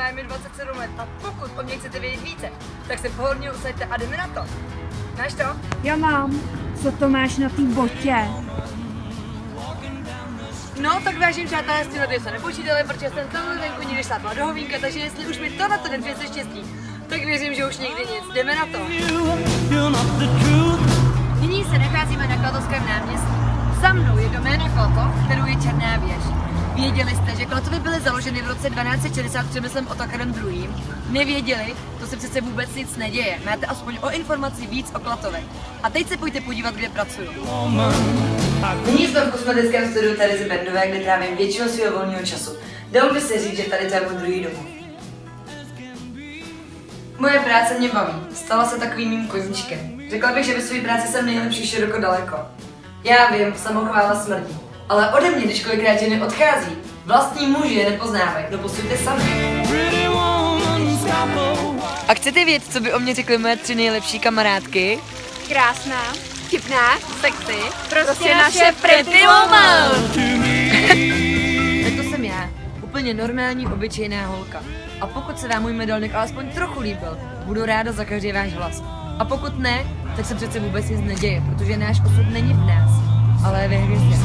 je mi 27 let a pokud o mě chcete vědět více, tak se pohodlně usaďte a jdeme na to. Máš to? Já mám. Co to máš na té botě? No, tak vážím přátelé, s tímhle se nepočítali, protože jsem celou venku nikdy šlápla do hovínka, takže jestli už mi to na to den se štěstí, tak věřím, že už nikdy nic. Jdeme na to. Nyní se nacházíme na Klatovském náměstí. Za mnou je doména Klatov, kterou je Černá věž. Věděli jste, že Klatovy byly založeny v roce 1260 Přemyslem Otakarem II. Nevěděli? To se přece vůbec nic neděje. Máte aspoň o informaci víc o Klatovech. A teď se pojďte podívat, kde pracuju. Nyní jsme v kosmetickém studiu Terezy Bendové, kde trávím většinu svého volného času. Dalo by se říct, že tady to je můj druhý domov. Moje práce mě baví. Stala se takovým mým koníčkem. Řekla bych, že ve své práci jsem nejlepší široko daleko. Já vím, samochvála smrdí. Ale ode mě, když kolikrát ženy odchází, vlastní muži je nepoznávají. Doposujte sami. A chcete vědět, co by o mě řekly moje 3 nejlepší kamarádky? Krásná, vtipná, sexy, Prostě naše pretty woman! Tak to jsem já. Úplně normální, obyčejná holka. A pokud se vám můj medailník alespoň trochu líbil, budu ráda za každý váš hlas. A pokud ne, tak se přece vůbec nic neděje, protože náš osud není v nás, ale ve hvězdě.